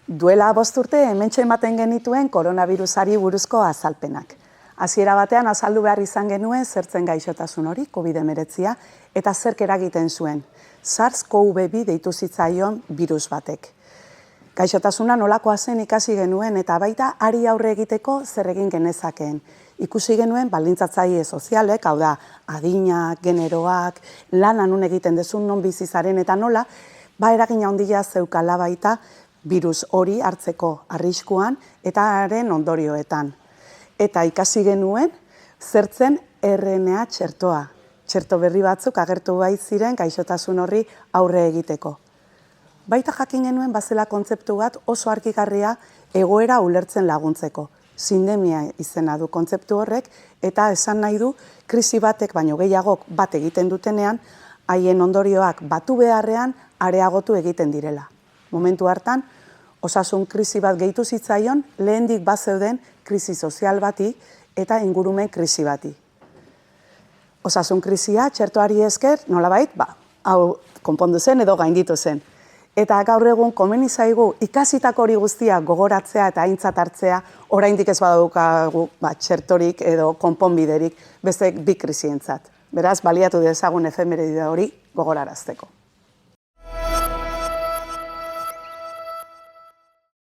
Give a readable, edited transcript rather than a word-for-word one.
Duela 5 urte hementxe ematen genituen koronavirusari buruzko azalpenak. Hasiera batean azaldu behar izan genuen zertzen gaixotasun hori, COVID-19, eta zerk eragiten zuen. SARS-CoV-2 deitu zitzaion virus batek. Gaixotasuna nolakoa zen ikasi genuen eta baita hari aurre egiteko zer egin genezakeen. Ikusi genuen baldintzatzaile sozialek, hau da, adinak, generoak, lana nun egiten dezun, non bizizaren eta nola, eragina handia zeukala baita virus hori hartzeko arriskuan eta haren ondorioetan. Eta ikasi genuen zertzen RNA txertoa. Txerto berri batzuk agertu bait ziren gaixotasun horri aurre egiteko. Baita jakin genuen bazela kontzeptu bat oso argigarria egoera ulertzen laguntzeko. Sindemia izena du kontzeptu horrek eta esan nahi du krisi batek baino gehiagok bat egiten dutenean haien ondorioak batu beharrean areagotu egiten direla. Momentu hartan, osasun krisi bat gehitu zitzaion lehendik bazeuden krisi sozial bati eta ingurumen krisi bati. Osasun krisia txertoari esker nolabait, hau konpondu zen edo gainditu zen. Eta gaur egun komeni zaigu ikasitako hori guztia gogoratzea eta aintzat hartzea oraindik ez badaukagu txertorik edo konponbiderik beste bi krisientzat. Beraz, baliatu dezagun efemeride hori gogorarazteko.